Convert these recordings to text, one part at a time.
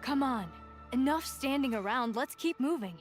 Come on. Enough standing around. Let's keep moving.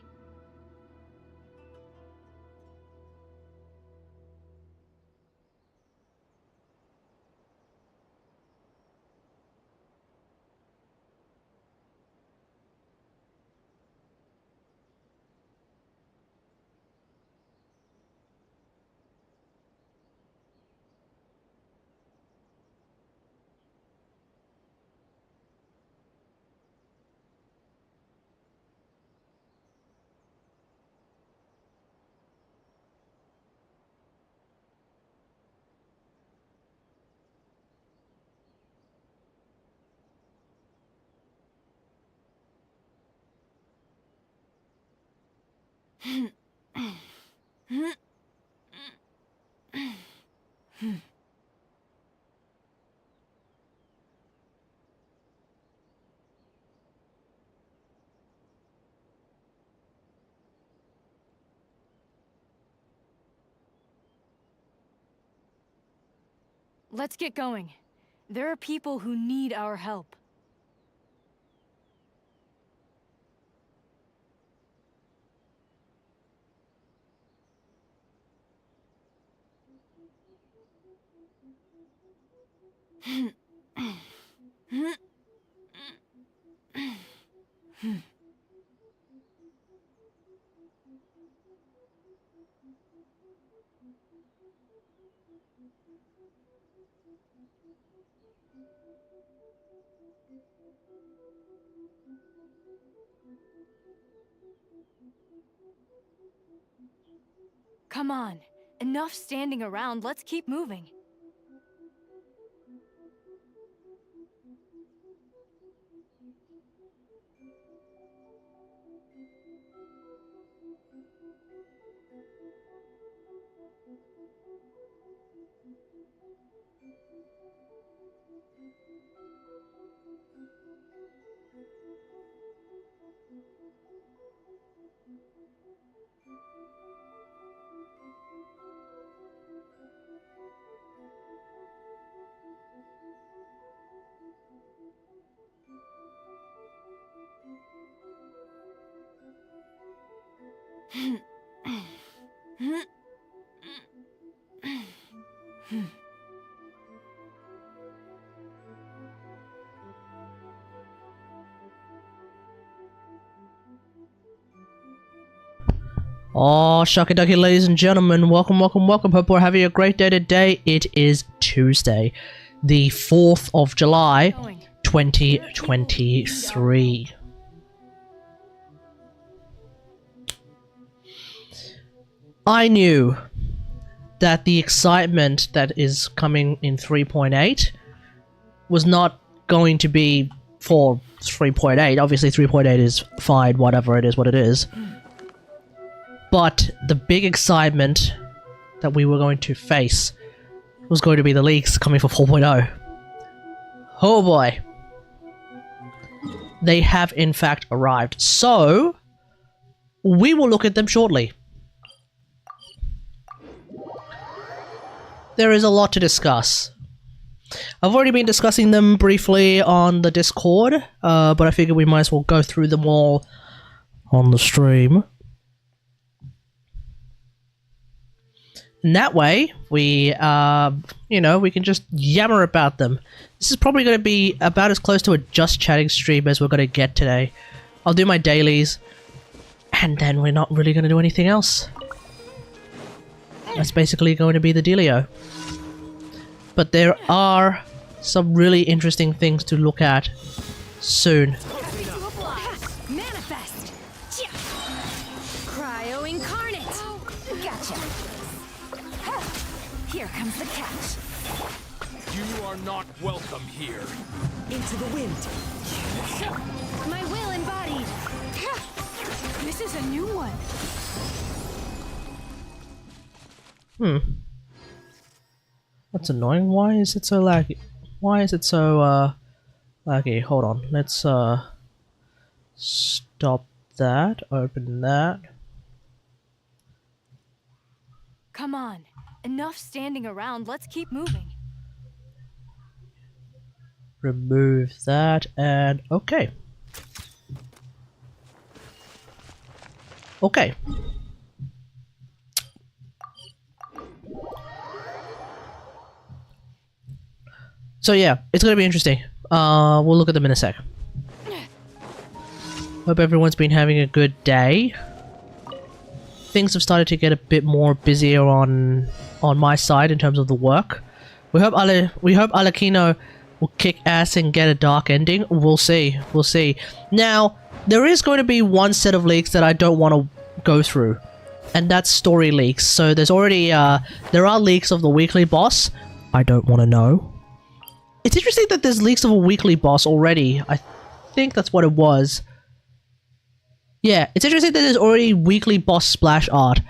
Let's get going. There are people who need our help. Come on. Enough standing around. Let's keep moving. Oh, shucky ducky, ladies and gentlemen, welcome. Hope we're having a great day today. It is Tuesday, the 4th of July, 2023. I knew that the excitement that is coming in 3.8 was not going to be for 3.8. Obviously 3.8 is fine, whatever it is, what it is. But the big excitement that we were going to face was going to be the leaks coming for 4.0. Oh boy. They have in fact arrived. So, we will look at them shortly. There is a lot to discuss. I've already been discussing them briefly on the Discord, but I figured we might as well go through them all on the stream. And that way, we, you know, we can just yammer about them. This is probably going to be about as close to a just chatting stream as we're going to get today. I'll do my dailies, and then we're not really going to do anything else. That's basically going to be the dealio. But there are some really interesting things to look at soon. Not welcome here. Into the wind. My will embodied. This is a new one. That's annoying. Why is it so laggy? Why is it so, okay, hold on. Let's, stop that. Open that. Come on. Enough standing around. Let's keep moving. Remove that, and okay. Okay. So yeah, it's gonna be interesting. We'll look at them in a sec. Hope everyone's been having a good day. Things have started to get a bit more busier on my side in terms of the work. We hope Alakino will kick ass and get a dark ending. We'll see. We'll see. Now, there is going to be one set of leaks that I don't want to go through, and that's story leaks. So there's already there are leaks of the weekly boss. I don't want to know. It's interesting that there's leaks of a weekly boss already. I think that's what it was. Yeah, it's interesting that there's already weekly boss splash art.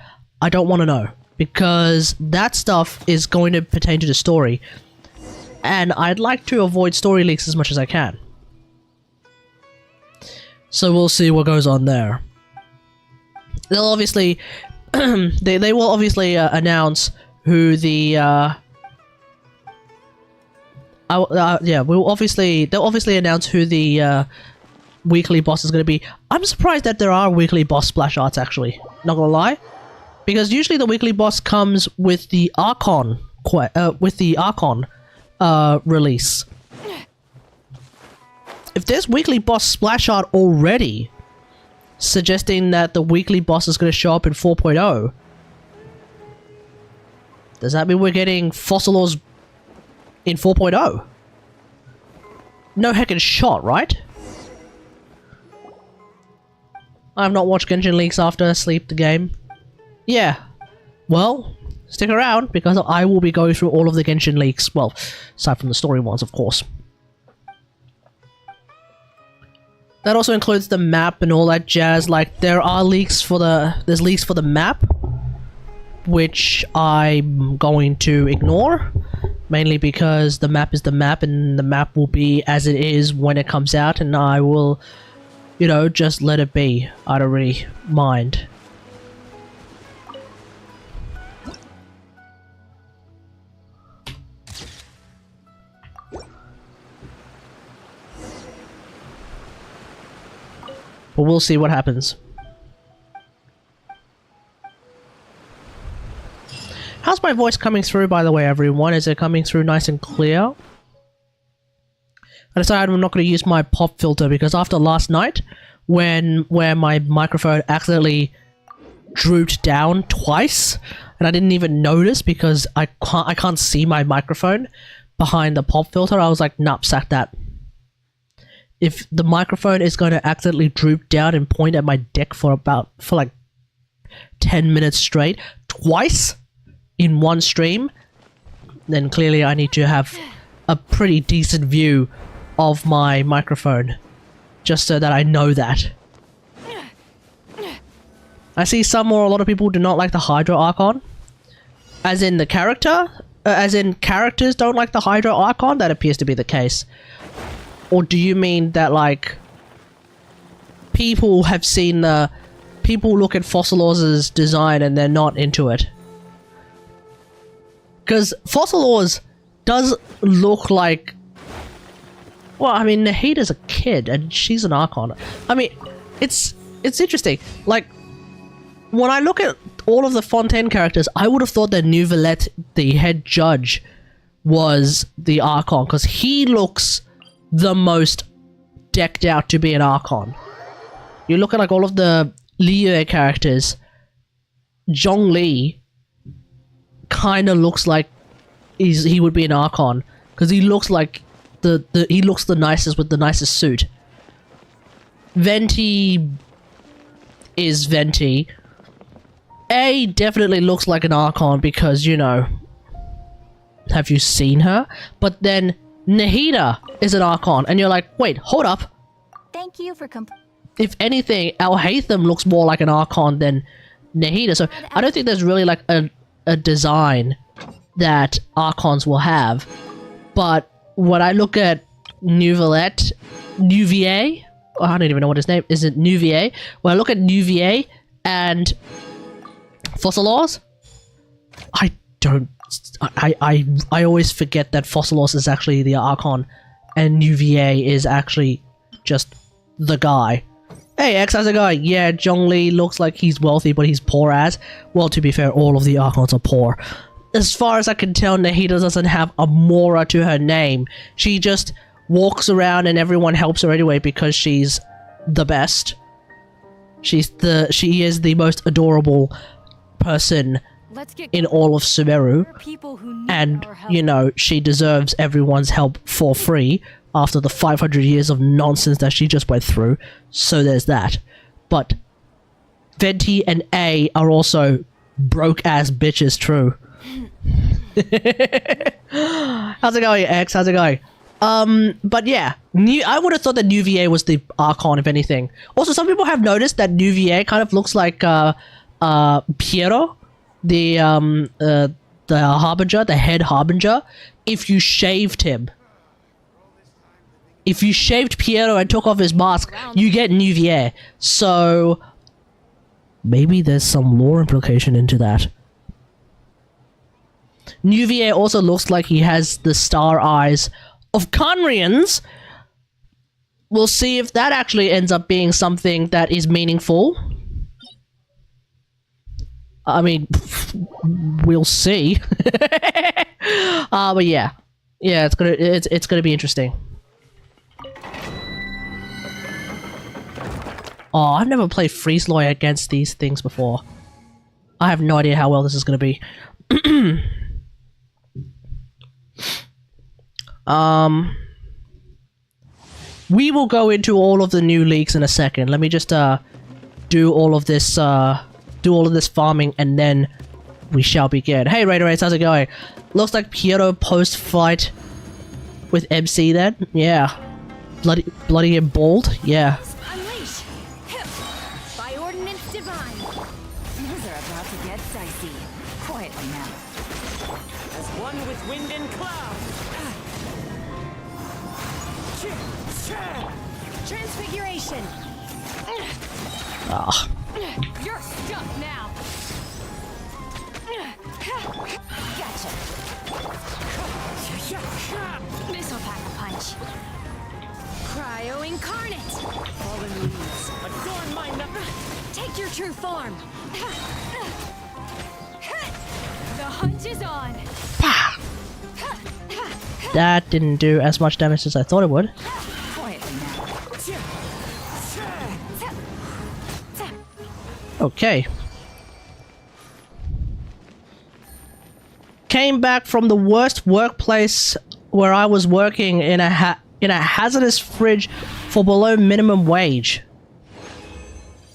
I don't want to know, because that stuff is going to pertain to the story, and I'd like to avoid story leaks as much as I can. So we'll see what goes on there. They'll obviously they will obviously announce who the yeah, they'll obviously announce who the weekly boss is going to be. I'm surprised that there are weekly boss splash arts, actually, not gonna lie, because usually the weekly boss comes with the Archon release. If there's weekly boss splash art already suggesting that the weekly boss is going to show up in 4.0, does that mean we're getting Fossilors in 4.0? No heckin' shot, right? I've not watched Genshin Leaks after Sleep the game. Yeah. Well, stick around, because I will be going through all of the Genshin Leaks. Well, aside from the story ones, of course. That also includes the map and all that jazz. Like, there's leaks for the map, which I'm going to ignore, mainly because the map is the map, and the map will be as it is when it comes out, and I will, you know, just let it be. I don't really mind. But we'll see what happens. How's my voice coming through, by the way, everyone? Is it coming through nice and clear? I decided I'm not going to use my pop filter, because after last night, where my microphone accidentally drooped down twice, and I didn't even notice because I can't see my microphone behind the pop filter, I was like, nah, sack that. If the microphone is going to accidentally droop down and point at my dick for like 10 minutes straight, twice in one stream, then clearly I need to have a pretty decent view of my microphone, just so that I know that. I see some or a lot of people do not like the Hydro Archon. As in the character? As in characters don't like the Hydro Archon? That appears to be the case. Or do you mean that, like, people have seen the... people look at Fossilors' design and they're not into it? Because Fossilors does look like... well, I mean, Nahida's a kid and she's an Archon. I mean, it's interesting. Like, when I look at all of the Fontaine characters, I would have thought that Neuvillette, the head judge, was the Archon, because he looks the most decked out to be an Archon. You look at, like, all of the Liyue characters, Zhongli kind of looks like he would be an Archon, because he looks like he looks the nicest with the nicest suit. Venti is Venti. A definitely looks like an Archon because, you know, have you seen her? But then Nahida is an Archon, and you're like, wait, hold up. Thank you for If anything, Alhaitham looks more like an Archon than Nahida, so I don't think there's really like a design that Archons will have, but when I look at Nouvier, oh, I don't even know what his name is. It Nouvier? When I look at Nouvier and Fossilos, I always forget that Fossilos is actually the Archon and Nouvier is actually just the guy. Hey X, how's it going? Yeah, Zhongli looks like he's wealthy, but he's poor as. Well, to be fair, all of the Archons are poor. As far as I can tell, Nahida doesn't have a Mora to her name. She just walks around and everyone helps her anyway because she's the best. She is the most adorable person in all of Sumeru. And, you know, she deserves everyone's help for free after the 500 years of nonsense that she just went through. So there's that. But Venti and A are also broke-ass bitches, true. How's it going, X? How's it going? But yeah, I would have thought that Nouvier was the Archon, if anything. Also, some people have noticed that Nouvier kind of looks like Piero, the Harbinger, the head Harbinger, if you shaved him. If you shaved Piero and took off his mask, you get Nouvier. So maybe there's some lore implication into that. Nouvier also looks like he has the star eyes of Conrians. We'll see if that actually ends up being something that is meaningful. I mean, we'll see. But yeah, it's gonna be interesting. Oh, I've never played Freeze Lawyer against these things before. I have no idea how well this is gonna be. We will go into all of the new leaks in a second. Let me just do all of this farming and then we shall begin. Hey Raider Race, how's it going? Looks like Piero post-fight with MC then? Yeah. Bloody and bald? Yeah. Unleash! By ordinance divine. Things are about to get dicey. Quietly now. As one with wind and cloud. Transfiguration. Ah. You're stuck now. Gotcha. Missile pack a punch. Cryo incarnate. Fallen leaves, adorn my Take your true form. The hunt is on. That didn't do as much damage as I thought it would. Quietly now. Okay. Came back from the worst workplace where I was working in a hazardous fridge for below minimum wage.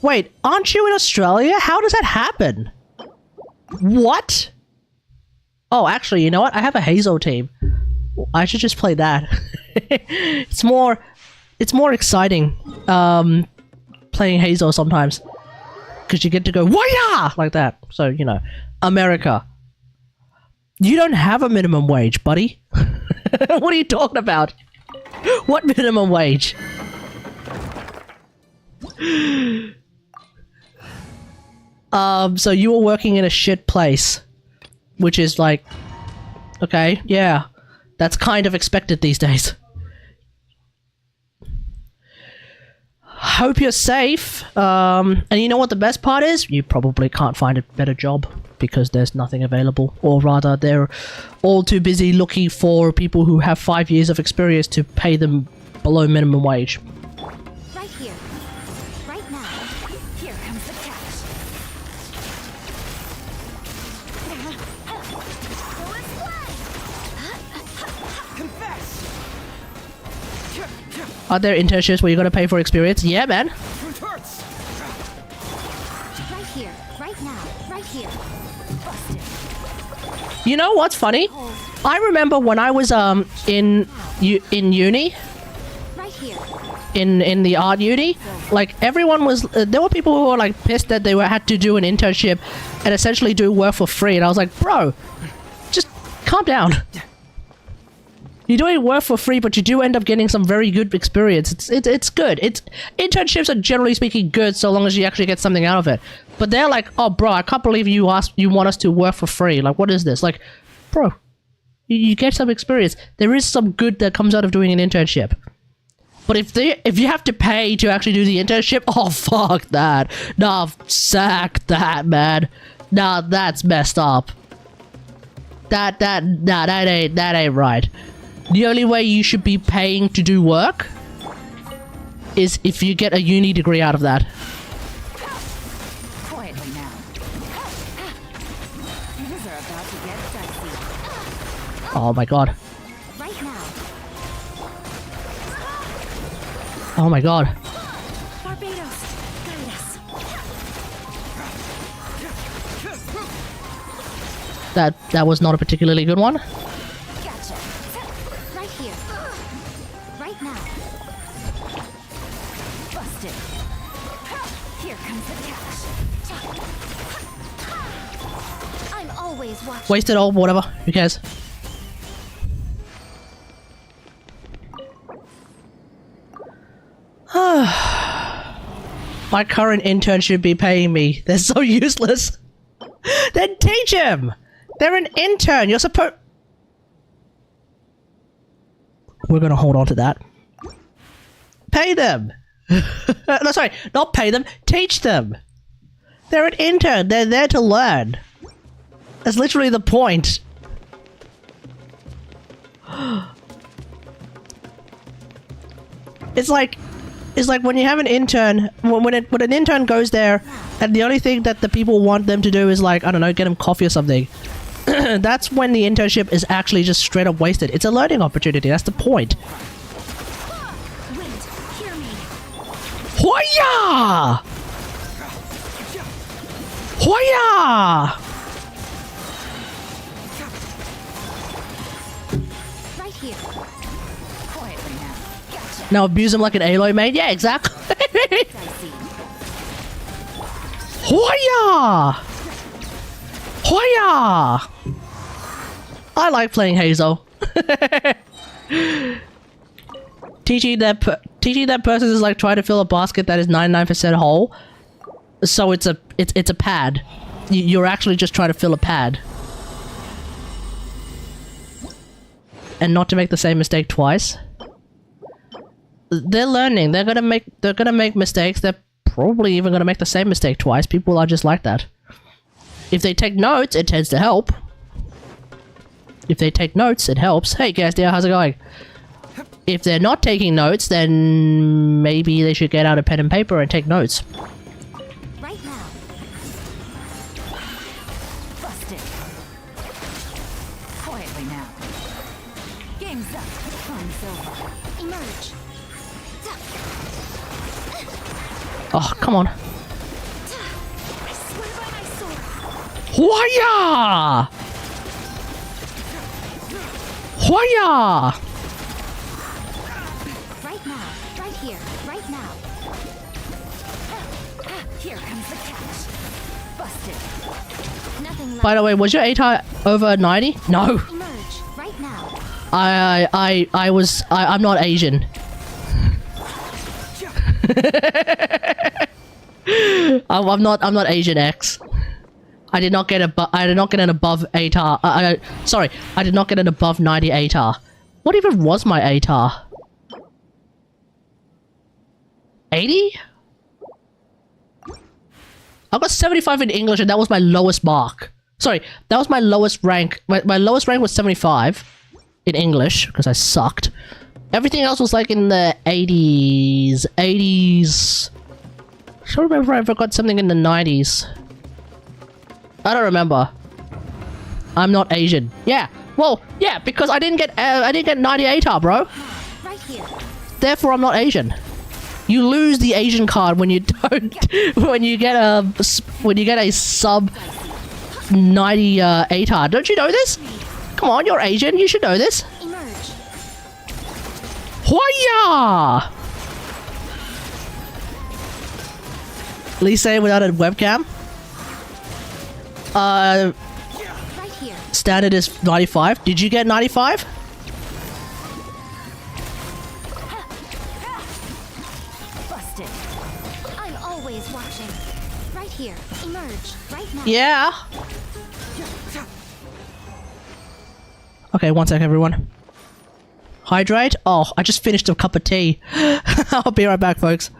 Wait, aren't you in Australia? How does that happen? What? Oh, actually, you know what? I have a Hazel team. I should just play that. It's more exciting playing Hazel sometimes. Because you get to go, wah like that. So, you know, America. You don't have a minimum wage, buddy. What are you talking about? What minimum wage? So you were working in a shit place. Which is like, okay, yeah. That's kind of expected these days. Hope you're safe. And you know what the best part is? You probably can't find a better job because there's nothing available. Or rather, they're all too busy looking for people who have 5 years of experience to pay them below minimum wage. Right here. Right now. Here comes the catch. confess. Are there internships where you're gonna pay for experience? Yeah, man. Truth hurts. Right here. Right now. Right here. Busted. You know what's funny? I remember when I was in uni, Right here. in the art uni, like everyone was there were people who were like pissed that they had to do an internship and essentially do work for free, and I was like, bro, just calm down. You're doing work for free, but you do end up getting some very good experience. It's good. Internships are generally speaking good so long as you actually get something out of it. But they're like, oh bro, I can't believe you want us to work for free. Like, what is this? Like, bro, you get some experience. There is some good that comes out of doing an internship. But if you have to pay to actually do the internship, oh fuck that. Nah, sack that, man. Nah, that's messed up. That ain't right. The only way you should be paying to do work is if you get a uni degree out of that. Quietly now. Things are about to get dicey. Oh my god. Right now. Oh my god. Barbados, guide us. That was not a particularly good one. Gotcha. Right here. Right now. Busted. Here comes the cash. I'm always watching. Wasted all, whatever. Who cares? My current intern should be paying me. They're so useless. Then teach him! They're an intern. You're supposed... We're gonna hold on to that. Pay them! No, sorry. Not pay them. Teach them! They're an intern. They're there to learn. That's literally the point. It's like when you have an intern, when an intern goes there, and the only thing that the people want them to do is like, I don't know, get them coffee or something. That's when the internship is actually just straight up wasted. It's a learning opportunity. That's the point. Wait, hear me. Hoya! Hoya! Right here. Quietly now. Gotcha. Now abuse him like an Aloy main? Yeah, exactly. Dicey. Hoya! Hoya! I like playing Hazel. teaching that person is like trying to fill a basket that is 99% whole. So it's a pad. You're actually just trying to fill a pad. And not to make the same mistake twice. They're learning. They're gonna make mistakes. They're probably even gonna make the same mistake twice. People are just like that. If they take notes, it tends to help. If they take notes, it helps. Hey guys, dear, how's it going? If they're not taking notes, then maybe they should get out a pen and paper and take notes. Right now. Busted. Quietly now. Game's up. Fun's over. Emerge. Oh, come on. I swear by my sword. Hoya! Hoya! Right now. Right here. Right now. Here comes the catch. Busted. Nothing left. By the way, was your ATAR over 90? No. Emerge. Right now. I'm not Asian. I'm not Asian X. I did not get an above ATAR. Sorry, I did not get an above 90 ATAR. What even was my ATAR? 80? I got 75 in English and that was my lowest mark. Sorry, that was my lowest rank. My lowest rank was 75 in English because I sucked. Everything else was like in the 80s. I don't remember if I got something in the 90s. I don't remember. I'm not Asian. Yeah. Well, yeah, because I didn't get 90 ATAR, bro. Right here. Therefore, I'm not Asian. You lose the Asian card when you don't when you get a sub 90 ATAR. Don't you know this? Come on, you're Asian. You should know this. Emerge. Hoya! Please say it without a webcam. Right here. Standard is 95. Did you get 95? Busted. I'm always watching. Right here. Emerge. Right now. Yeah. Okay, one sec, everyone. Hydrate? Oh, I just finished a cup of tea. I'll be right back, folks.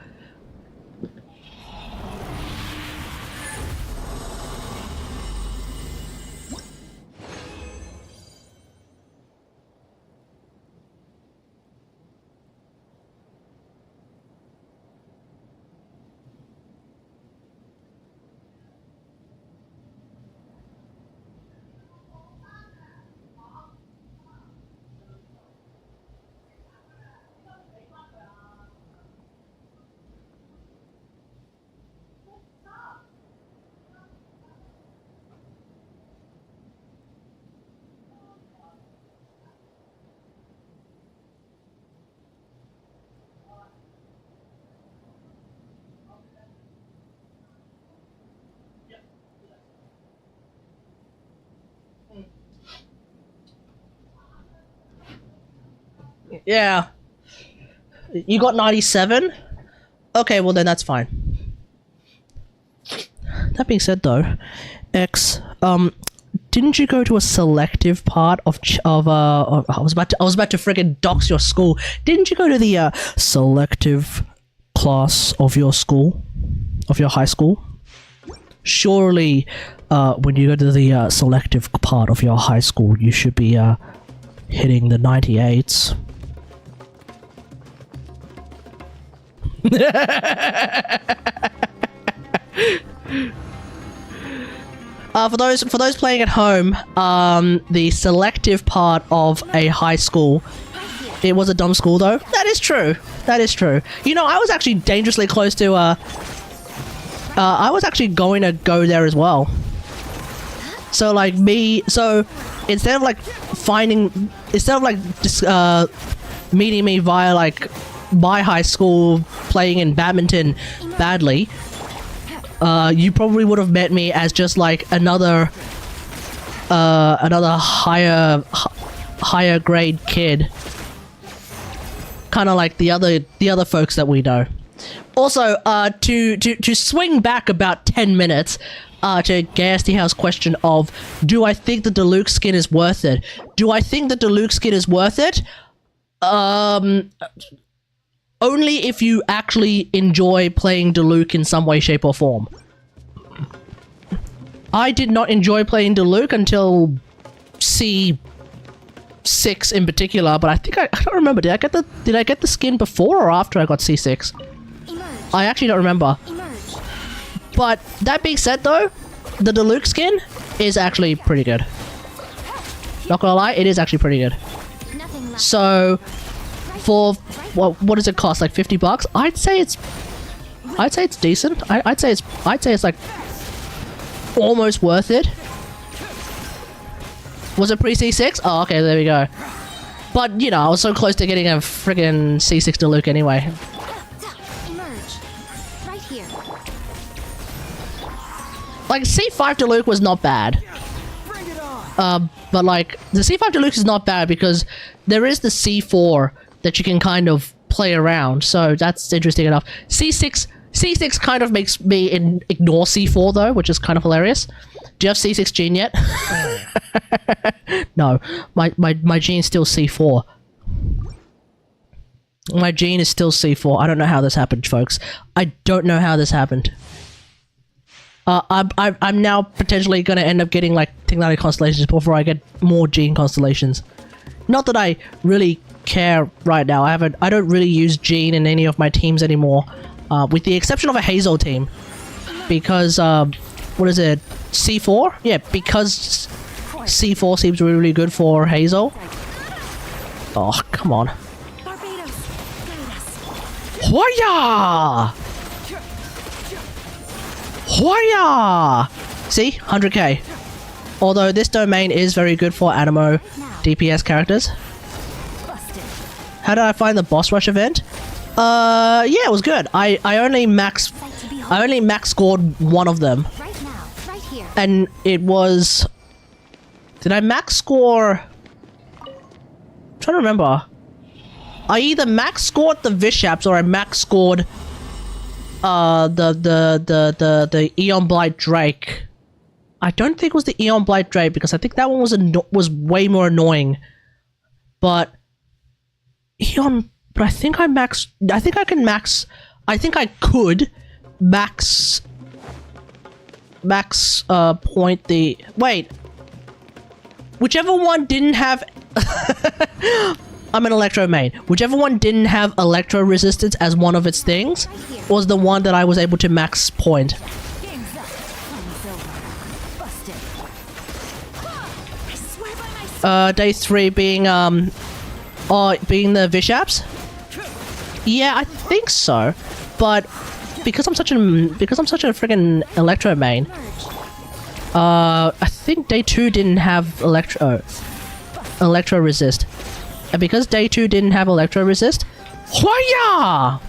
Yeah. You got 97? Okay, well then that's fine. That being said though, X, didn't you go to a selective part of I was about to friggin' dox your school. Didn't you go to the selective class of your school? Of your high school? Surely, when you go to the selective part of your high school, you should be hitting the 98s. For those playing at home, the selective part of a high school, it was a dumb school though. That is true. That is true. You know, I was actually dangerously close to I was actually going to go there as well. So like instead of like meeting me via like my high school playing in badminton badly, you probably would have met me as just like another higher grade kid, kind of like the other folks that we know. Also, to swing back about 10 minutes to Gasty House question of, do I think the Deluxe skin is worth it? Do I think the Deluxe skin is worth it? Only if you actually enjoy playing Diluc in some way, shape, or form. I did not enjoy playing Diluc until C6 in particular, but I think I don't remember. Did I get the skin before or after I got C6? Emerge. I actually don't remember. Emerge. But that being said though, the Diluc skin is actually pretty good. Not gonna lie, it is actually pretty good. Nothing left. So for what does it cost? Like $50? I'd say it's decent. I'd say it's like almost worth it. Was it pre C6? Oh, okay, there we go. But you know, I was so close to getting a friggin' C6 Diluc anyway. Emerge. Right here. Like C5 Diluc was not bad. Bring it on. But like the C5 Deluxe is not bad because there is the C4 that you can kind of play around, so that's interesting enough. C6 kind of makes me ignore C4 though, which is kind of hilarious. Do you have C6 gene yet? No, my gene's still C4. My gene is still C4. I don't know how this happened, folks. I don't know how this happened. I'm now potentially going to end up getting like Kategari constellations before I get more gene constellations. Not that I really care right now. I don't really use gene in any of my teams anymore, with the exception of a Hazel team, because what is it? C4? Yeah, because C4 seems really, really good for Hazel. Oh, come on. Barbados. Guide us. Hoya! Hoya! See? 100k. Although this domain is very good for Animo DPS characters. Busted. How did I find the boss rush event? Yeah, it was good. I only max scored one of them. Right now. Right here. And it was... Did I max score... I'm trying to remember. I either max scored the Vishaps or I max scored the Eon Blight Drake. I don't think it was the Eon Blight Drake because I think that one was way more annoying. But Eon, but I think I could max point the wait. Whichever one didn't have I'm an Electro main. Whichever one didn't have Electro resistance as one of its things was the one that I was able to max point. Game's up. Time's over. Busted. I swear by my Day 3 being the Vishaps? Yeah, I think so. But because I'm such a freaking Electro main, I think Day 2 didn't have Electro resist. And because Day 2 didn't have Electro resist, Hoya!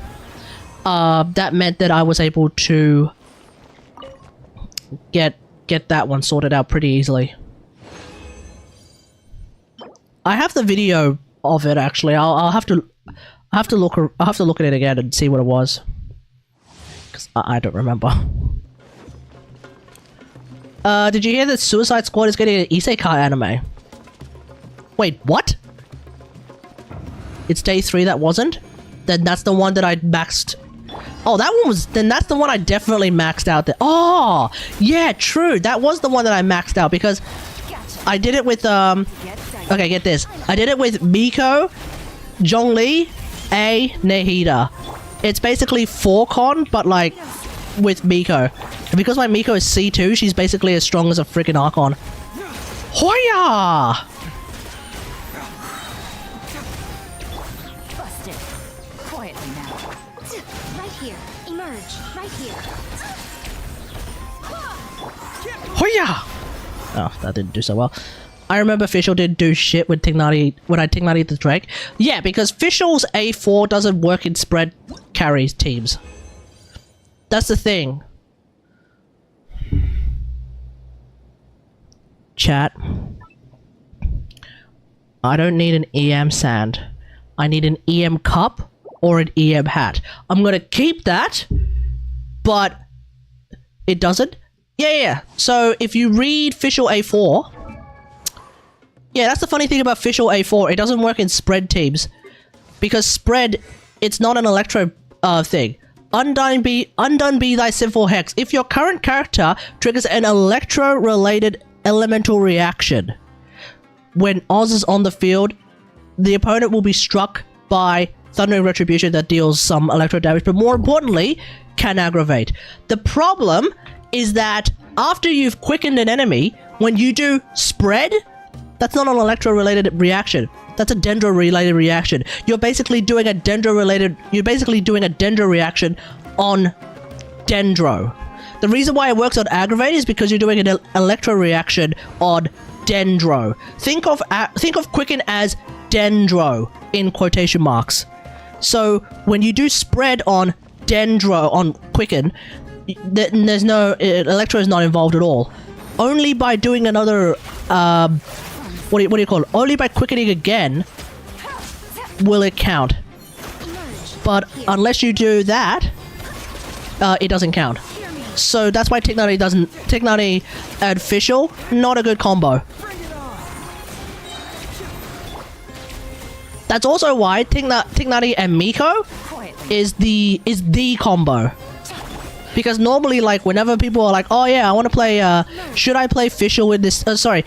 That meant that I was able to get that one sorted out pretty easily. I have the video of it actually. I'll have to look at it again and see what it was. 'Cause I don't remember. Did you hear that Suicide Squad is getting an isekai anime? Wait, what? It's Day 3 that wasn't? Then that's the one that I maxed. Oh, that one was... Then that's the one I definitely maxed out there. Oh! Yeah, true. That was the one that I maxed out because I did it with, Okay, get this. I did it with Miko, Zhongli, Nahida. It's basically 4-con, but like with Miko. And because my Miko is C2, she's basically as strong as a freaking Archon. Hoya! busted. Quietly now. Right here. Emerge. Right here. Hoya! Oh, that didn't do so well. I remember Fischl didn't do shit with Tignati when I Tignati the Drake. Yeah, because Fischl's A4 doesn't work in spread carries teams. That's the thing. Chat. I don't need an EM sand. I need an EM cup or an EM hat. I'm gonna keep that, but it doesn't. Yeah. So if you read Fischl A4, yeah, that's the funny thing about Fischl A4. It doesn't work in spread teams because spread, it's not an Electro thing. Undone be thy sinful hex. If your current character triggers an Electro-related elemental reaction when Oz is on the field, the opponent will be struck by Thundering Retribution that deals some Electro damage, but more importantly, can aggravate. The problem is that after you've quickened an enemy, when you do spread, that's not an Electro-related reaction. That's a Dendro-related reaction. You're basically doing a Dendro-related... You're basically doing a Dendro reaction on Dendro. The reason why it works on Aggravate is because you're doing an Electro reaction on Dendro. Think of Quicken as Dendro in quotation marks. So when you do spread on Dendro on Quicken, there's no... Electro is not involved at all. Only by doing another... what do you call it? Only by quickening again will it count. But unless you do that, it doesn't count. So that's why Tignati doesn't... Tignati and Fischl, not a good combo. That's also why Tignati and Miko is the combo. Because normally, like, whenever people are like, oh yeah, I want to play, should I play Fischl with this... sorry.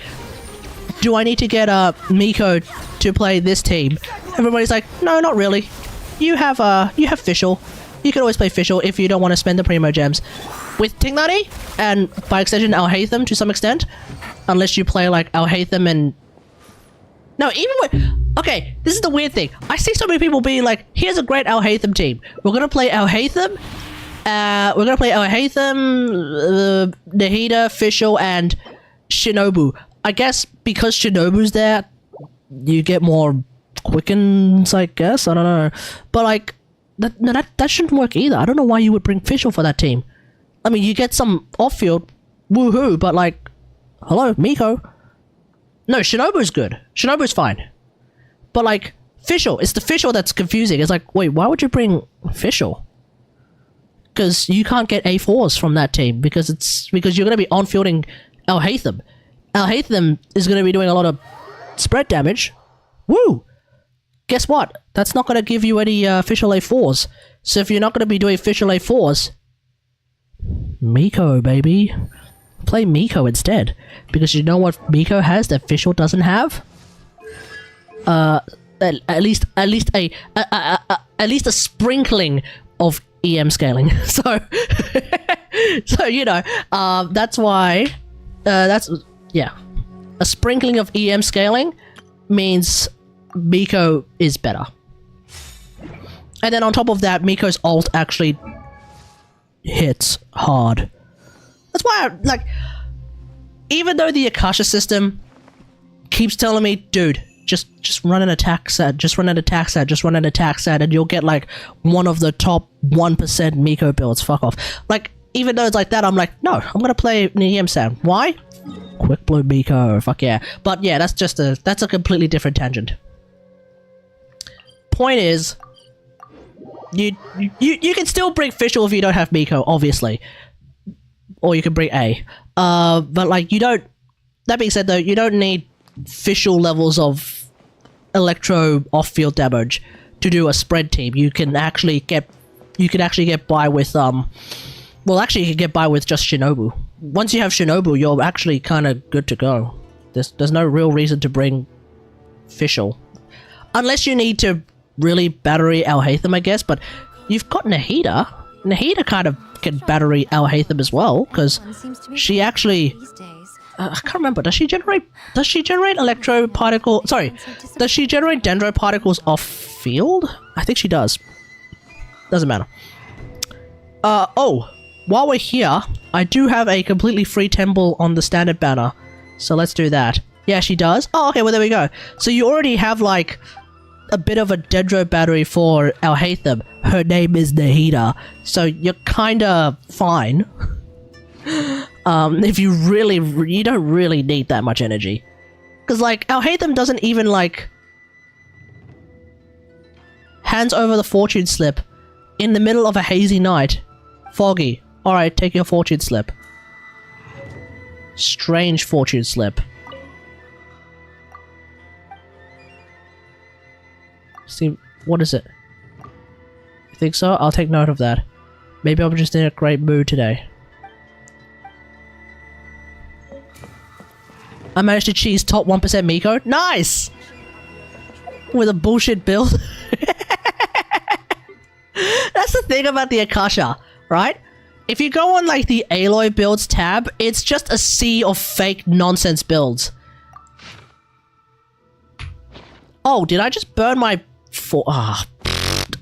Do I need to get Miko to play this team? Everybody's like, no, not really. You have Fischl. You can always play Fischl if you don't want to spend the Primo Gems. With Tignati, and by extension Alhaitham to some extent, unless you play like Alhaitham and... No, even with... Okay, this is the weird thing. I see so many people being like, here's a great Alhaitham team. We're gonna play Alhaitham, Nahida, Fischl, and Shinobu. I guess because Shinobu's there, you get more quickens, I guess. I don't know. But like, that shouldn't work either. I don't know why you would bring Fischl for that team. I mean, you get some off-field, woohoo, but like, hello, Miko. No, Shinobu's good. Shinobu's fine. But like, Fischl, it's the Fischl that's confusing. It's like, wait, why would you bring Fischl? because you can't get A4s from that team because you're going to be on-fielding Alhaitham. Alhaitham is going to be doing a lot of spread damage. Woo! Guess what? That's not going to give you any official A4s. So if you're not going to be doing official A4s, Miko, baby. Play Miko instead. Because you know what Miko has that official doesn't have? At least a sprinkling of EM scaling. So you know, that's why yeah. A sprinkling of EM scaling means Miko is better. And then on top of that, Miko's ult actually hits hard. That's why even though the Akasha system keeps telling me, dude, just run an attack set, just run an attack set, just run an attack set, and you'll get like one of the top 1% Miko builds. Fuck off. Like, even though it's like that, I'm like, no, I'm gonna play an EM sound. Why? Quick blow Miko, fuck yeah. But yeah, that's a completely different tangent. Point is, you can still bring Fischl if you don't have Miko, obviously. Or you can bring A. But like, you don't, that being said though, you don't need Fischl levels of electro off-field damage to do a spread team. You can actually get by with well, actually you can get by with just Shinobu. Once you have Shinobu, you're actually kind of good to go. There's no real reason to bring Fischl. Unless you need to really battery Alhaitham, I guess, but you've got Nahida. Nahida kind of can battery Alhaitham as well, because she actually... I can't remember. Does she generate electro particle? Sorry, does she generate dendro particles off field? I think she does. Doesn't matter. Oh, while we're here, I do have a completely free temple on the standard banner, so let's do that. Yeah, she does. Oh, okay. Well, there we go. So you already have like a bit of a dendro battery for Alhaitham. Her name is Nahida, so you're kind of fine. If you don't really need that much energy. Because, like, Alhaitham doesn't even, like, hands over the fortune slip in the middle of a hazy night. Foggy. Alright, take your fortune slip. Strange fortune slip. See, what is it? You think so? I'll take note of that. Maybe I'm just in a great mood today. I managed to cheese top 1% Miko. Nice! With a bullshit build. That's the thing about the Akasha, right? If you go on like the Aloy builds tab, it's just a sea of fake nonsense builds. Oh, did I just burn my...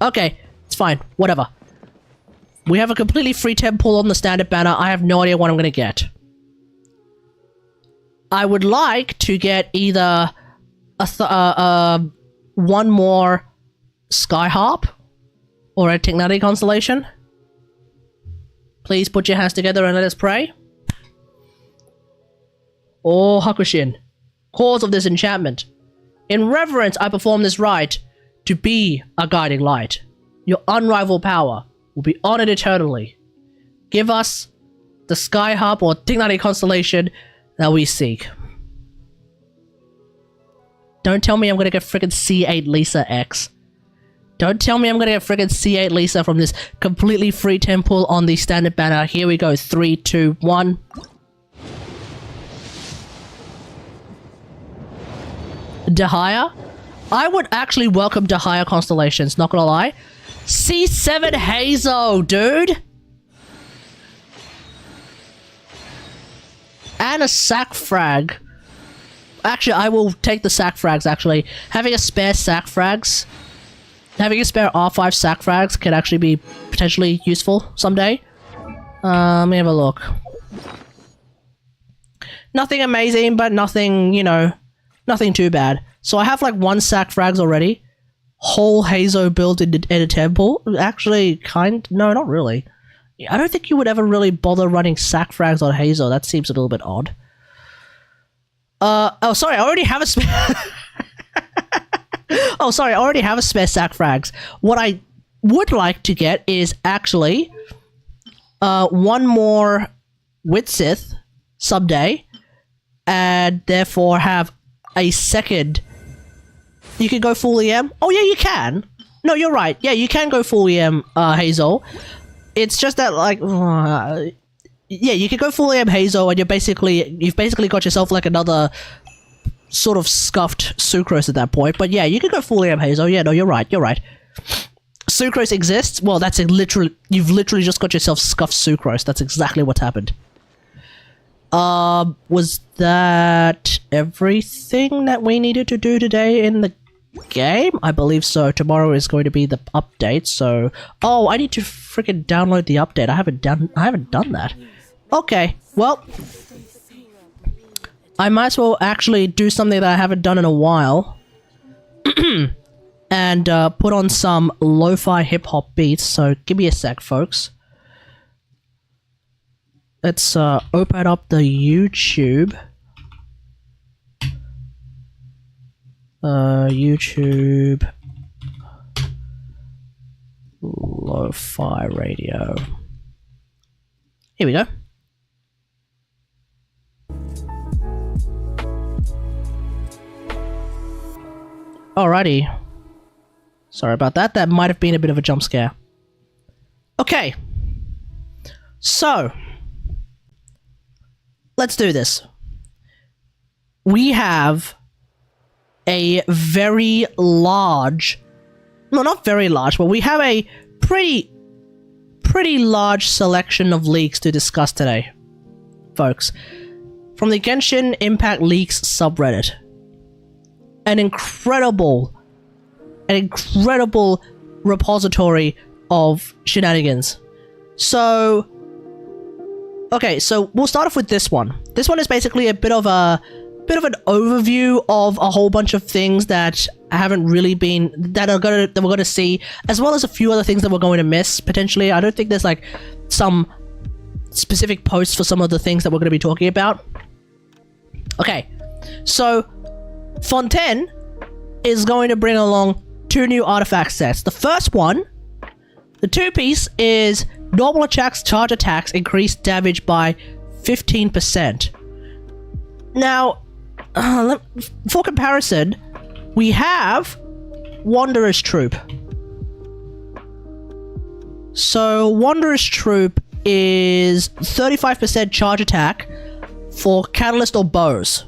Okay, it's fine. Whatever. We have a completely free temple on the standard banner. I have no idea what I'm gonna get. I would like to get either one more Sky Harp or a Kategari constellation. Please put your hands together and let us pray. Oh, Hakushin, cause of this enchantment. In reverence, I perform this rite to be a guiding light. Your unrivaled power will be honored eternally. Give us the Sky Harp or Kategari constellation that we seek. Don't tell me I'm gonna get frickin' C8 Lisa X. Don't tell me I'm gonna get frickin' C8 Lisa from this completely free temple on the standard banner. Here we go. 3, 2, 1. Dahaya? I would actually welcome Dahaya constellations, not gonna lie. C7 Hazo, dude! And a sack frag. Actually, I will take the sack frags, actually. Having a spare sack frags... Having a spare R5 sack frags can actually be potentially useful someday. Let me have a look. Nothing amazing, but nothing, you know... Nothing too bad. So I have like 1 sack frags already. Whole Hazo build in a temple. Actually, no, not really. I don't think you would ever really bother running sack frags on Hazo. That seems a little bit odd. Oh, sorry, I already have a spare... Oh, sorry, I already have a spare sack frags. What I would like to get is actually one more with Sith someday, and therefore have a second. You can go full EM? Oh yeah, you can. No, you're right. Yeah, you can go full EM, Hazel. It's just that, like, yeah, you can go full EM Hazel, and you've basically got yourself like another sort of scuffed Sucrose at that point. But yeah, you can go full EM Hazel. Yeah, no, you're right. You're right. Sucrose exists. Well, that's you've literally just got yourself scuffed Sucrose. That's exactly what's happened. Was that everything that we needed to do today in the game? I believe so. Tomorrow is going to be the update, so... Oh, I need to freaking download the update. I haven't done that. Okay, well... I might as well actually do something that I haven't done in a while. And put on some lo-fi hip-hop beats, so give me a sec, folks. Let's open up the YouTube. YouTube lo-fi radio. Here we go. Alrighty. Sorry about that. That might have been a bit of a jump scare. Okay. So, let's do this. We have a very large... No, not very large, but we have a pretty large selection of leaks to discuss today, folks. From the Genshin Impact Leaks subreddit. An incredible repository of shenanigans. So, okay, so we'll start off with this one. This one is basically a bit of an overview of a whole bunch of things that haven't really been that we're gonna see, as well as a few other things that we're going to miss potentially. I don't think there's like some specific posts for some of the things that we're going to be talking about. Okay, so FONTAINE is going to bring along 2 new artifact sets. The first one, the 2-piece, is normal attacks, charge attacks, increased damage by 15%. Now, for comparison, we have Wanderer's Troop. So, Wanderer's Troop is 35% charge attack for Catalyst or Bows.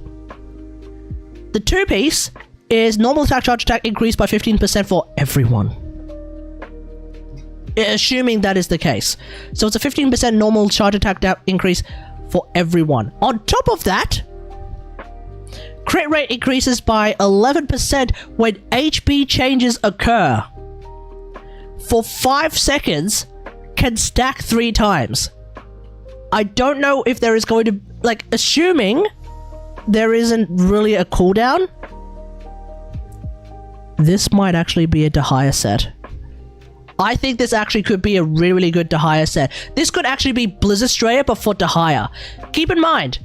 The 2-piece is normal attack, charge attack increased by 15% for everyone. Assuming that is the case. So it's a 15% normal charge attack increase for everyone. On top of that, crit rate increases by 11% when HP changes occur. For 5 seconds, can stack 3 times. I don't know if there is going to... Like, assuming there isn't really a cooldown, this might actually be a Dahaya set. I think this actually could be a really good Dahaya set. This could actually be Blizzard Straya, but for Dahaya. Keep in mind,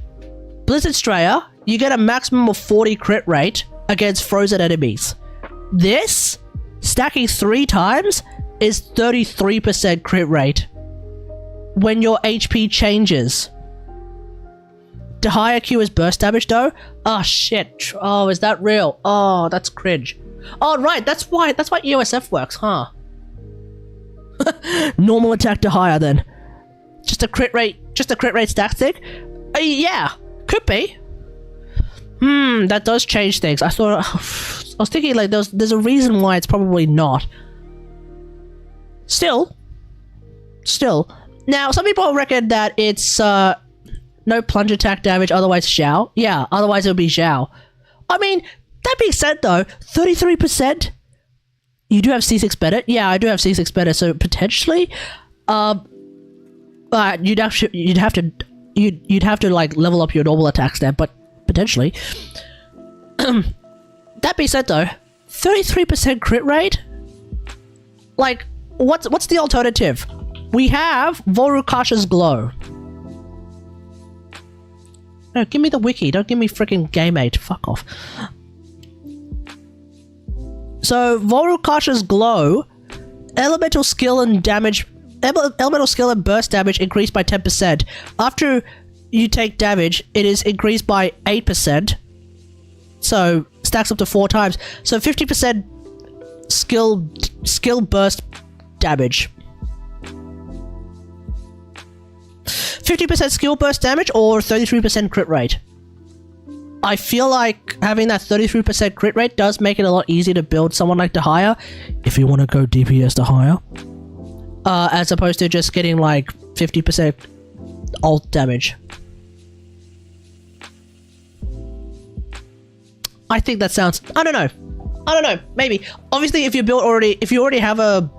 Blizzard Straya, you get a maximum of 40 crit rate against frozen enemies. This, stacking 3 times, is 33% crit rate when your HP changes. Dahaya Q is burst damage though? Oh shit. Oh, is that real? Oh, that's cringe. Oh right, that's why EOSF works, huh? Normal attack Dahaya then. Just a crit rate statistic? Yeah, could be. That does change things. I was thinking like there's a reason why it's probably not. Still. Now, some people reckon that it's no plunge attack damage, otherwise Xiao. Yeah, otherwise it would be Xiao. I mean, that being said though, 33%. You do have C6 better? Yeah, I do have C6 better, so potentially, you'd have to like level up your normal attack stat, but potentially. That being said though, 33% crit rate? Like, what's the alternative? We have Vorukasha's Glow. No, give me the wiki, don't give me freaking Game8, fuck off. So, Vorukasha's Glow, elemental skill and damage elemental skill and burst damage increased by 10%. After you take damage, it is increased by 8%. So stacks up to 4 times. So 50% skill burst damage. 50% skill burst damage or 33% crit rate. I feel like having that 33% crit rate does make it a lot easier to build someone like Dahaya, if you want to go DPS Dahaya, as opposed to just getting like 50% ult damage. I think that sounds... I don't know, maybe. Obviously, if you already have an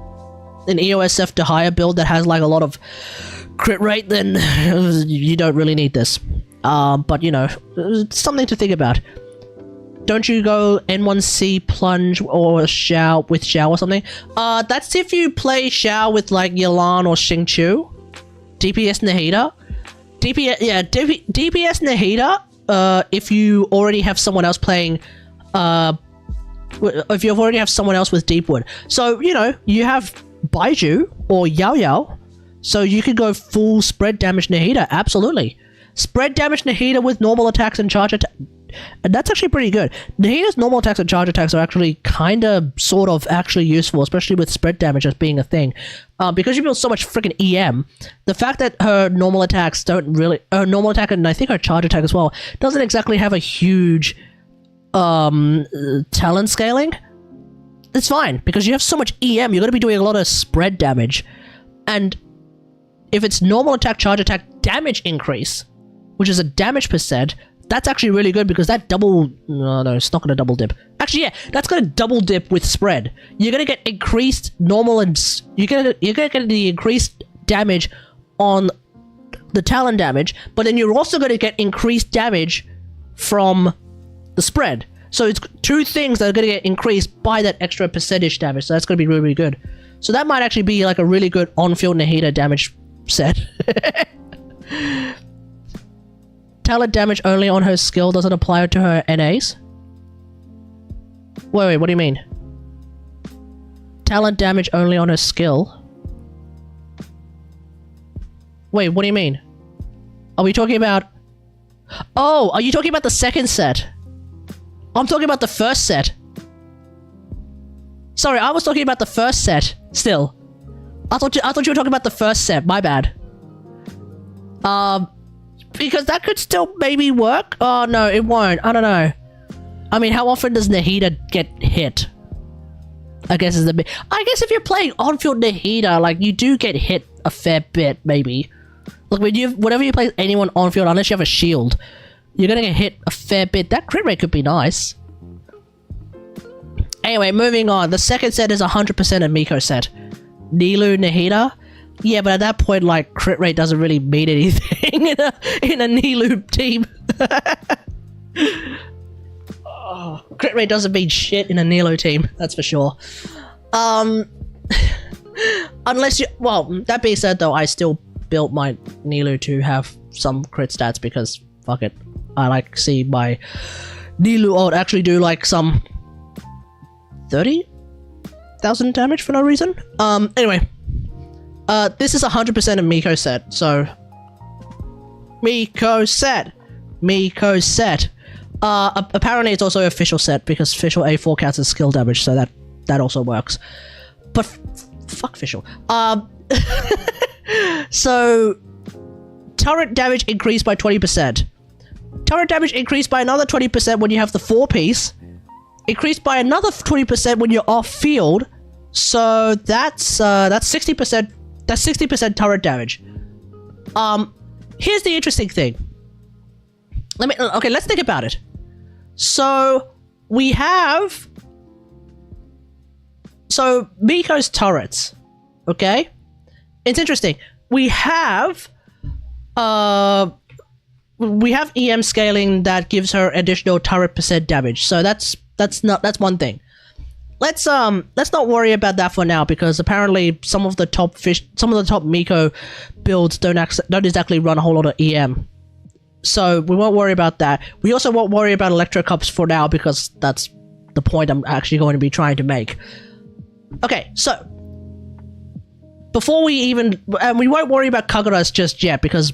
EOSF Dahaya build that has like a lot of crit rate, then you don't really need this. But you know, something to think about. Don't you go N1C plunge or Xiao with Xiao or something? That's if you play Xiao with like Yelan or Xingqiu. DPS Nahida. DPS Nahida, if you already have someone else playing, if you already have someone else with Deepwood. So, you know, you have Baiju or Yao Yao, so you could go full spread damage Nahida, absolutely. Spread damage Nahida with normal attacks and charge attack. And that's actually pretty good. Nahida's normal attacks and charge attacks are actually kind of, sort of, actually useful, especially with spread damage as being a thing. Because you build so much freaking EM, the fact that her normal attacks don't really... Her normal attack, and I think her charge attack as well, doesn't exactly have a huge talent scaling. It's fine, because you have so much EM, you're going to be doing a lot of spread damage. And if it's normal attack, charge attack, damage increase, which is a damage percent, that's actually really good because that double... No, it's not going to double dip. Actually, yeah, that's going to double dip with spread. You're going to get increased normal and... You're going to get the increased damage on the talent damage, but then you're also going to get increased damage from the spread. So it's 2 things that are going to get increased by that extra percentage damage, so that's going to be really, really good. So that might actually be like a really good on-field Nahida damage set. Talent damage only on her skill doesn't apply to her NAs? Wait, what do you mean? Talent damage only on her skill? Wait, what do you mean? Are we talking about... Oh, are you talking about the second set? I'm talking about the first set. Sorry, I was talking about the first set, still. I thought you were talking about the first set, my bad. Because that could still maybe work? Oh, no, it won't. I don't know. I mean, how often does Nahida get hit? I guess is the bit. I guess if you're playing on-field Nahida, like, you do get hit a fair bit, maybe. Like, whenever you play anyone on-field, unless you have a shield, you're gonna get hit a fair bit. That crit rate could be nice. Anyway, moving on. The second set is 100% a Miko set. Nilu Nahida. Yeah, but at that point, like, crit rate doesn't really mean anything in a Nilu team. Oh, crit rate doesn't mean shit in a Nilo team, that's for sure. Unless you... Well, that being said, though, I still built my Nilu to have some crit stats because, fuck it. I like see my Nilu ult actually do, like, some 30,000 damage for no reason. Anyway. This is 100% a Miko set, so... Miko set! Apparently it's also official set, because official A4 counts as skill damage, so that also works. But, fuck official. So... Turret damage increased by 20%. Turret damage increased by another 20% when you have the 4-piece. Increased by another 20% when you're off-field. So, that's 60%... That's 60% turret damage. Here's the interesting thing. Let's think about it. So, we have... So, Miko's turrets. Okay? It's interesting. We have EM scaling that gives her additional turret percent damage. So that's one thing. Let's not worry about that for now, because apparently some of the top Miko builds don't exactly run a whole lot of EM. So we won't worry about that. We also won't worry about Electro Cups for now, because that's the point I'm actually going to be trying to make. Okay, so before we even... And we won't worry about Kageras just yet, because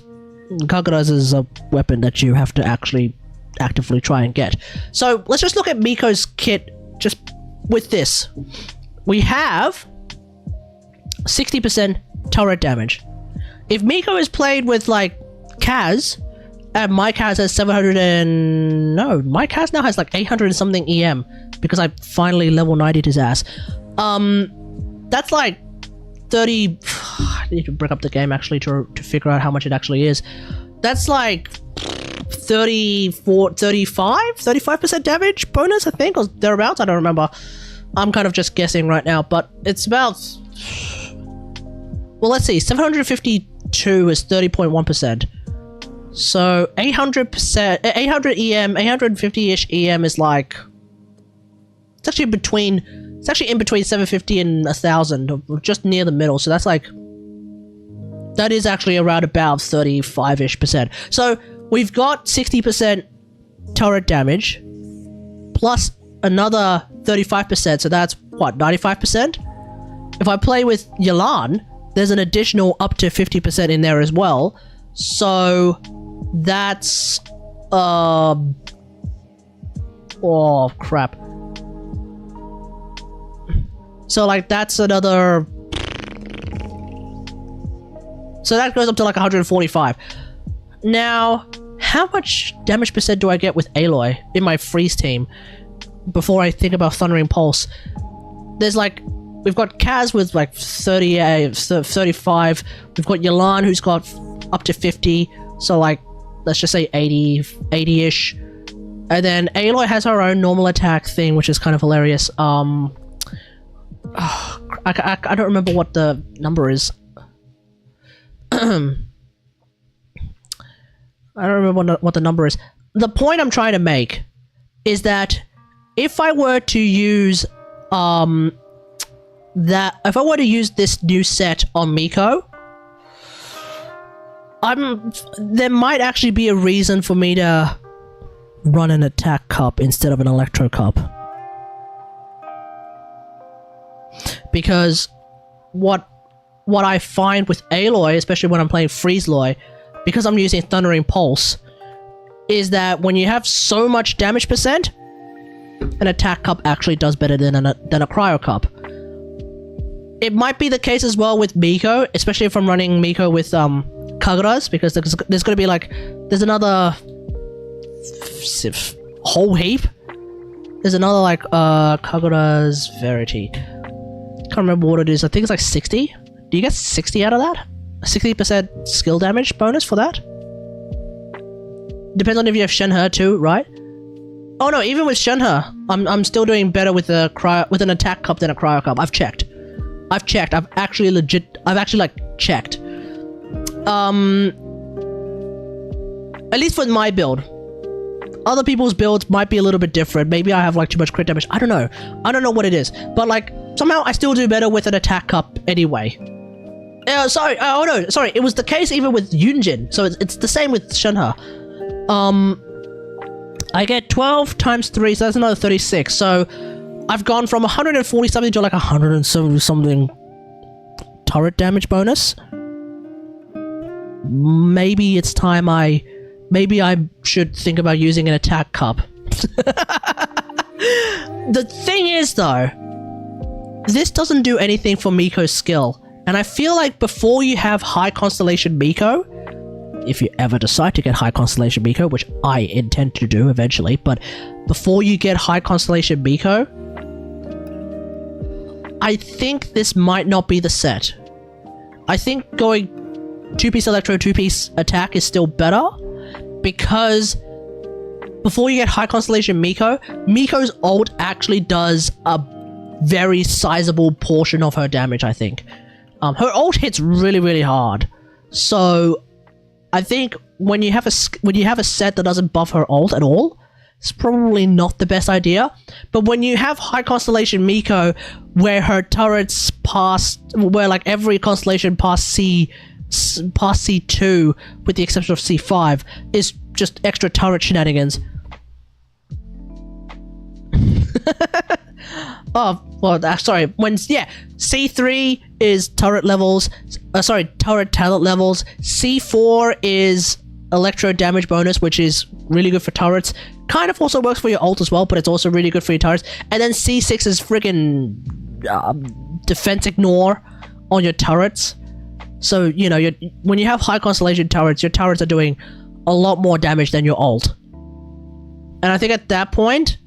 Kageras is a weapon that you have to actually actively try and get. So let's just look at Miko's kit just with this. We have 60% turret damage. If Miko is played with, like, Kaz, and my Kaz has 700 and... No, my Kaz now has like 800 and something EM, because I finally level 90'd his ass. That's like 30... I need to break up the game actually to figure out how much it actually is. That's like 35% damage bonus, I think, or thereabouts. I don't remember. I'm kind of just guessing right now, but it's about... Well, let's see. 752 is 30.1%. So 800%, 800 EM, 850-ish EM is like... It's actually in between 750 and 1,000, just near the middle. So that's like... That is actually around about 35-ish%. So we've got 60% turret damage, plus another 35%, so that's, what, 95%? If I play with Yelan, there's an additional up to 50% in there as well, so that's, oh, crap. So, like, that's another... So that goes up to, like, 145. Now, how much damage percent do I get with Aloy in my freeze team before I think about Thundering Pulse? There's like, we've got Kaz with like 35, we've got Yelan who's got up to 50, so like, let's just say 80-ish. And then Aloy has her own normal attack thing, which is kind of hilarious. I don't remember what the number is. I don't remember what the number is. The point I'm trying to make is that if I were to use if I were to use this new set on Miko, there might actually be a reason for me to run an attack cup instead of an electro cup. Because what I find with Aloy, especially when I'm playing Freeze Loy, because I'm using Thundering Pulse, is that when you have so much damage percent, an attack cup actually does better than a cryo cup. It might be the case as well with Miko, especially if I'm running Miko with Kageras, because there's going to be like, there's another whole heap. There's another like Kageras Verity. Can't remember what it is. I think it's like 60. Do you get 60 out of that? 60% skill damage bonus for that? Depends on if you have Shenhe too, right? Oh no, even with Shenhe, I'm still doing better with an attack cup than a cryo cup. I've checked. I've actually like checked. At least for my build. Other people's builds might be a little bit different. Maybe I have like too much crit damage. I don't know. I don't know what it is. But like, somehow I still do better with an attack cup anyway. Sorry, oh no, sorry, it was the case even with Yunjin, so it's the same with Shenhe. I get 12 times 3, so that's another 36, so I've gone from 140 something to like 170 something turret damage bonus. Maybe it's time maybe I should think about using an attack cup. The thing is though, this doesn't do anything for Miko's skill. And I feel like before you have High Constellation Miko, if you ever decide to get High Constellation Miko, which I intend to do eventually, but before you get High Constellation Miko, I think this might not be the set. I think going 2-piece Electro, 2-piece attack is still better, because before you get High Constellation Miko, Miko's ult actually does a very sizable portion of her damage, I think. Her ult hits really, really hard. So, I think when you have a set that doesn't buff her ult at all, it's probably not the best idea. But when you have High Constellation Miko, where her turrets where like every constellation past C2, with the exception of C5, is just extra turret shenanigans. Oh, well, sorry. C3 is turret levels. Turret talent levels. C4 is electro damage bonus, which is really good for turrets. Kind of also works for your ult as well, but it's also really good for your turrets. And then C6 is friggin' defense ignore on your turrets. So, you know, when you have high constellation turrets, your turrets are doing a lot more damage than your ult. And I think at that point,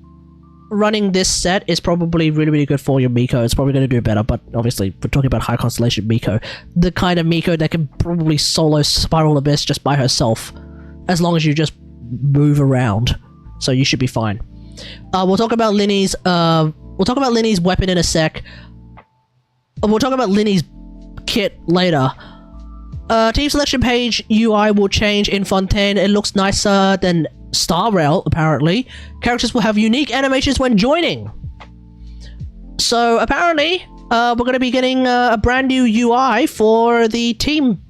running this set is probably really, really good for your Miko. It's probably going to do better, but obviously, we're talking about high constellation Miko. The kind of Miko that can probably solo Spiral Abyss just by herself, as long as you just move around. So you should be fine. We'll talk about Linny's weapon in a sec. We'll talk about Linny's kit later. Team selection page UI will change in Fontaine. It looks nicer than Star Rail, apparently. Characters will have unique animations when joining. So apparently, we're going to be getting a brand new UI for the team,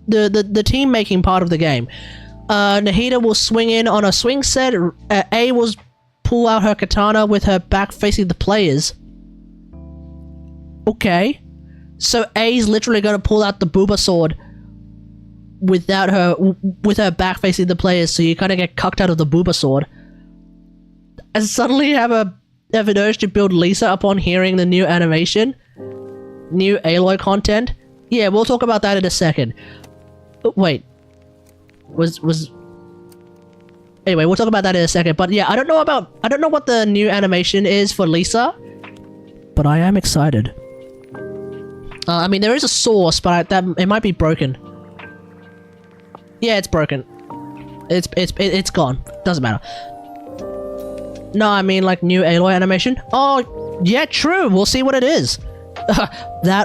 the team making part of the game. Nahida will swing in on a swing set. A will pull out her katana with her back facing the players. Okay. So A's literally going to pull out the booba sword with her back facing the players, so you kind of get cucked out of the booba sword. And suddenly have an urge to build Lisa upon hearing the new animation. New Aloy content. Yeah, we'll talk about that in a second. Wait. Anyway, we'll talk about that in a second. But yeah, I don't know what the new animation is for Lisa, but I am excited. I mean, there is a source, but it might be broken. Yeah, it's broken. It's gone. Doesn't matter. No, I mean like new Aloy animation. Oh, yeah, true. We'll see what it is. That